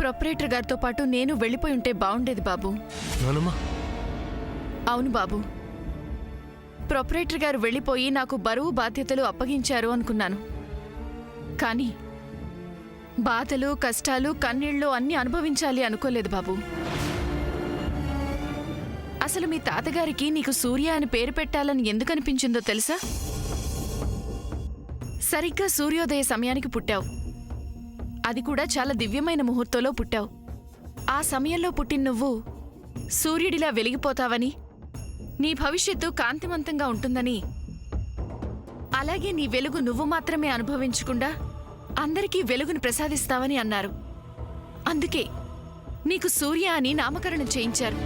Proprietor గారితో పాటు నేను వెళ్ళిపోయి ఉంటే బాగుండేది బాబు. నానమ్మా. అవును బాబు, ప్రొపరేటర్ గారు వెళ్ళిపోయి నాకు బరువు బాధ్యతలు అప్పగించారు అనుకున్నాను. కానీ బాధలు కష్టాలు కన్నీళ్ళు అన్నీ అనుభవించాలి అనుకోలేదు బాబు. అసలు మీ తాతగారికి నీకు సూర్య అని పేరు పెట్టాలని ఎందుకనిపించిందో తెలుసా? సరిగ్గా సూర్యోదయ సమయానికి పుట్టావు. అది కూడా చాలా దివ్యమైన ముహూర్తంలో పుట్టావు. ఆ సమయంలో పుట్టిన నువ్వు సూర్యుడిలా వెలిగిపోతావని, నీ భవిష్యత్తు కాంతివంతంగా ఉంటుందని, అలాగే నీ వెలుగు నువ్వు మాత్రమే అనుభవించకుండా అందరికీ వెలుగును ప్రసాదిస్తావని అన్నారు. అందుకే నీకు సూర్య అని నామకరణం చేయించారు.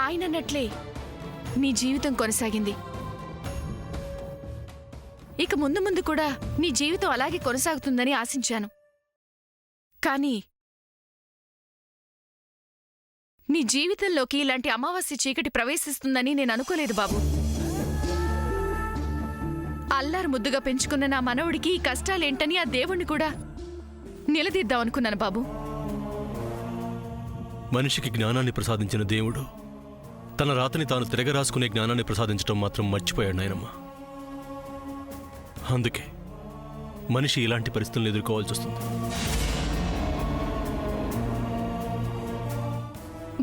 ఆయనన్నట్లే నీ జీవితం కొనసాగింది. ఇక ముందు ముందు కూడా నీ జీవితం అలాగే కొనసాగుతుందని ఆశించాను. కానీ నీ జీవితంలోకి ఇలాంటి అమావాస్య చీకటి ప్రవేశిస్తుందని నేను అనుకోలేదు బాబు. అల్లారు ముద్దుగా పెంచుకున్న నా మనవడికి ఈ కష్టాలేంటని ఆ దేవుణ్ణి కూడా నిలదీద్దామనుకున్నాను బాబు. మనిషికి జ్ఞానాన్ని ప్రసాదించిన దేవుడు తన రాతని తాను తిరగరాసుకునే జ్ఞానాన్ని ప్రసాదించడం మాత్రం మర్చిపోయాడు నాయనమ్మా. అందుకే మనిషి ఇలాంటి పరిస్థితులను ఎదుర్కోవాల్సి వస్తుంది.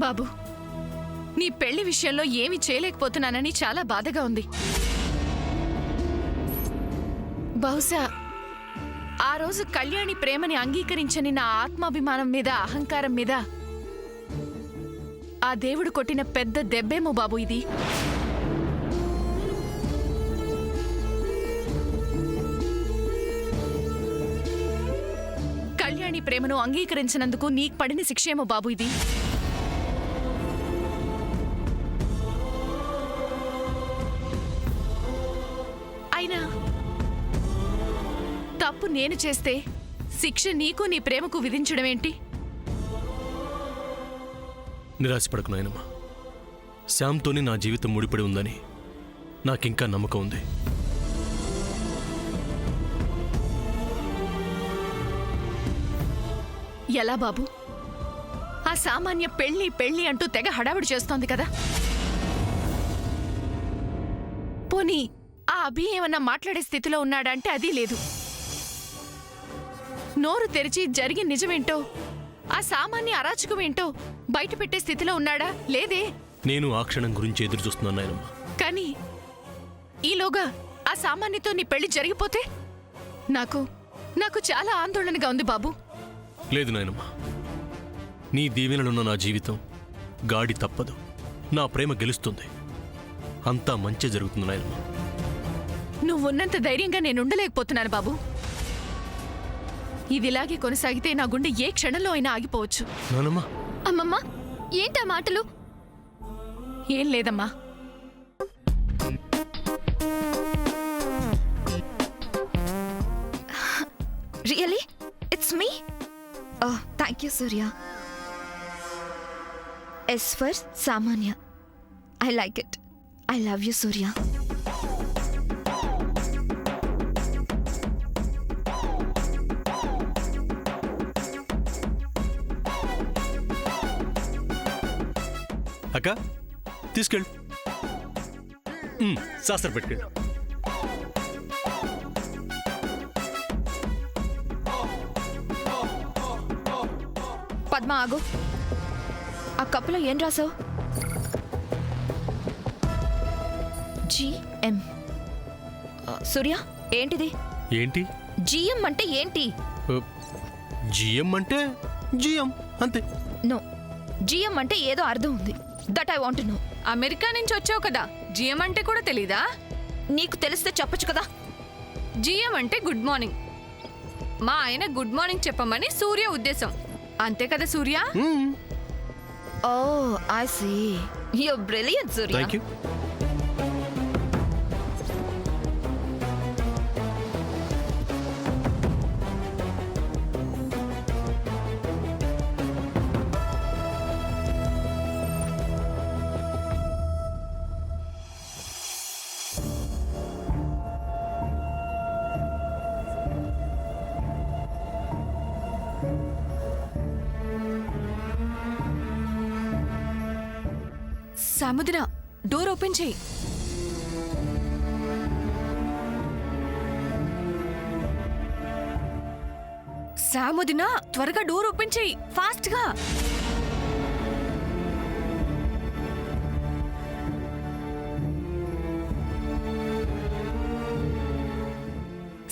బాబు, నీ పెళ్లి విషయంలో ఏమీ చేయలేకపోతున్నానని చాలా బాధగా ఉంది. బహుశా ఆ రోజు కళ్యాణి ప్రేమని అంగీకరించని నా ఆత్మాభిమానం మీద, అహంకారం మీద ఆ దేవుడు కొట్టిన పెద్ద దెబ్బేమో బాబు ఇది. కళ్యాణి ప్రేమను అంగీకరించినందుకు నీకు పడిన శిక్షేమో బాబు ఇది. అయినా తప్పు నేను చేస్తే శిక్ష నీకు నీ ప్రేమకు విధించడమేంటి? నిరాశపడకు నాయనమ్మా. శ్యామ్తోనే నా జీవితం ముడిపడి ఉందని నాకింకా నమ్మకం ఉంది. ఎలా బాబు? ఆ సామాన్య పెళ్లి పెళ్లి అంటూ తెగ హడావిడి చేస్తోంది కదా. పోనీ ఆ అభి ఏమన్నా మాట్లాడే స్థితిలో ఉన్నాడంటే అది లేదు. నోరు తెరిచి జరిగిన నిజమేంటో, ఆ సామాన్య అరాచకమేంటో బయట పెట్టే స్థితిలో ఉన్నాడా? లేదే. నేను ఆ క్షణం గురించి ఎదురు చూస్తున్నాను నాయనమ్మా. కానీ ఈలోగా ఆ సామాన్యతో నీ పెళ్లి జరిగిపోతే నాకు చాలా ఆందోళనగా ఉంది బాబు. లేదు నాయనమ్మా, నీ దీవెనలున్న నా జీవితం గాడి తప్పదు. నా ప్రేమ గెలుస్తుంది. అంతా మంచి జరుగుతుంది నాయనమ్మా. నువ్వున్నంత ధైర్యంగా నేనుండలేకపోతున్నాను బాబు. ఇదిలాగే కొనసాగితే నా గుండె ఏ క్షణంలో అయినా ఆగిపోవచ్చు. నానమ్మా. అమ్మమ్మా, ఏంటా మాటలు? ఏం లేదమ్మా. Really it's me? Thank you Surya. S for Samanya. I like it. I love you Surya. అక్క తీసుకెళ్ళు. శాస్త్ర పెట్టుకెళ్ళు. పద్మ ఆగు. ఆ కప్పులో ఏం రాసావు? జిఎం. సూర్య, ఏంటిది? ఏంటి జిఎం అంటే ఏంటి? జిఎం అంటే జిఎం అంతే. నో, జిఎం అంటే ఏదో అర్థం ఉంది. That I want know. America నుంచి వచ్చావు కదా, జిఎం అంటే కూడా తెలీదా? నీకు తెలిస్తే చెప్పొచ్చు కదా. జిఎం అంటే గుడ్ మార్నింగ్. మా ఆయన గుడ్ మార్నింగ్ చెప్పమని సూర్య ఉద్దేశం. అంతే కదా Surya? Oh I see. You are brilliant Surya. Thank you. Samudra door open చేయి. సాముదిన త్వరగా డోర్ ఓపెన్ చేయి, ఫాస్ట్ గా.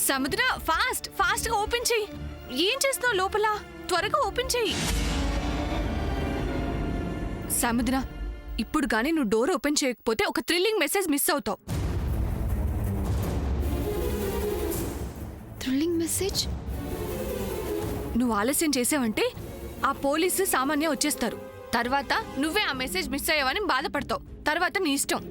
సముద్ర ఫాస్ట్ ఫాస్ట్ గా ఓపెన్ చేయి. ఏం చేస్తున్నావు లోపల? త్వరగా ఓపెన్ చేయి. సముద్ర, ఇప్పుడు గానీ నువ్వు డోర్ ఓపెన్ చేయకపోతే ఒక థ్రిల్లింగ్ మెసేజ్ మిస్ అవుతావు. Thrilling message? నువ్వు ఆలస్యం చేసావంటే ఆ పోలీసు సామాన్య వచ్చేస్తారు. తర్వాత నువ్వే ఆ మెసేజ్ మిస్ అయ్యావని బాధపడతావు. తర్వాత నీ ఇష్టం.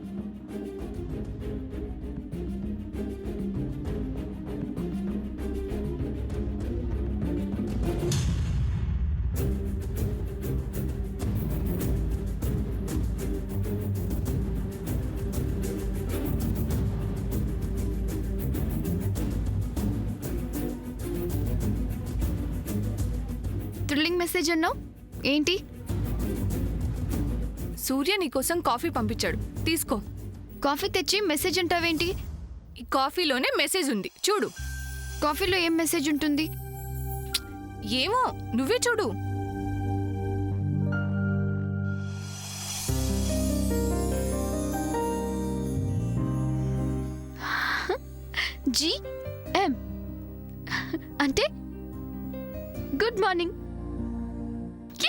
థ్రిల్లింగ్ మెసేజ్ అన్నావు ఏంటి? సూర్య నీకోసం కాఫీ పంపించాడు, తీసుకో. కాఫీ తెచ్చి మెసేజ్ అంటావేంటి? ఈ కాఫీలోనే మెసేజ్ ఉంది, చూడు. కాఫీలో ఏం మెసేజ్ ఉంటుంది? ఏమో, నువ్వే చూడు. GM అంటే గుడ్ మార్నింగ్.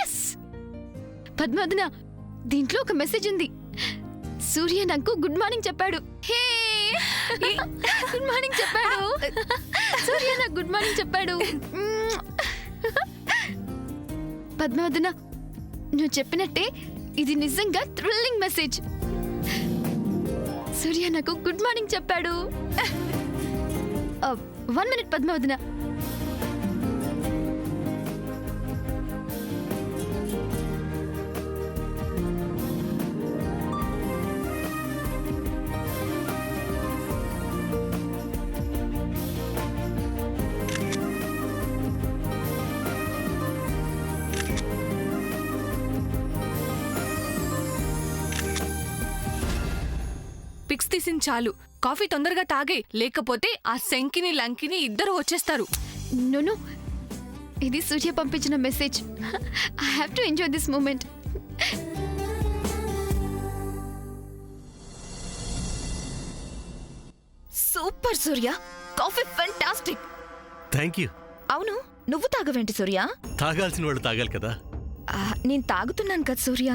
ఎస్ పద్మావదన, దీంట్లో ఒక మెసేజ్ ఉంది. సూర్య నాకు గుడ్ మార్నింగ్ చెప్పాడు. హే గుడ్ మార్నింగ్ చెప్పాడు. సూర్య నాకు గుడ్ మార్నింగ్ చెప్పాడు. పద్మావదన, నువ్వు చెప్పినట్టే ఇది నిజంగా థ్రిల్లింగ్ మెసేజ్. సూర్య నాకు గుడ్ మార్నింగ్ చెప్పాడు. 1 minute పద్మావదన. పిక్స్ తీసింది చాలు, కాఫీ తొందరగా తాగే, లేకపోతే ఆ శంకిని లంకిని ఇద్దరు వచ్చేస్తారు. నో, ఇది సూర్య పంపించిన message. I have to enjoy this moment. Super Surya, coffee fantastic. Thank you. అవును, నువ్వు తాగవేంటి సూర్య? తాగాల్సిన వాళ్ళు తాగాలి కదా. నేను తాగుతున్నాను కదా సూర్య.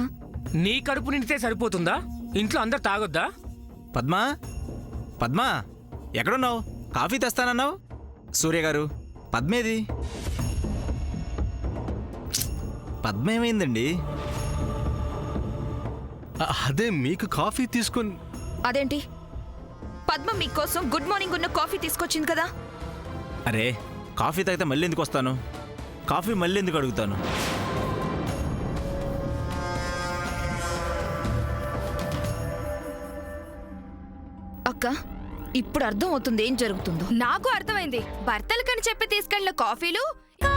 నీ కడుపు నిండితే సరిపోతుందా? ఇంట్లో అందరు తాగొద్దా? పద్మా, పద్మా, ఎక్కడున్నావు? కాఫీ తెస్తానన్నావు. సూర్య గారు, పద్మేది? పద్మ ఏమైందండి? అదే మీకు కాఫీ తీసుకొని. అదేంటి, పద్మ మీకోసం గుడ్ మార్నింగ్ ఉన్న కాఫీ తీసుకొచ్చింది కదా. అరే, కాఫీ తాగితే మళ్ళీ ఎందుకు వస్తాను? కాఫీ మళ్ళీ ఎందుకు అడుగుతాను? అక్క, ఇప్పుడు అర్థం అవుతుంది ఏం జరుగుతుందో. నాకు అర్థమైంది. భర్తలకని చెప్పి తీసుకెళ్లిన కాఫీలు ఇక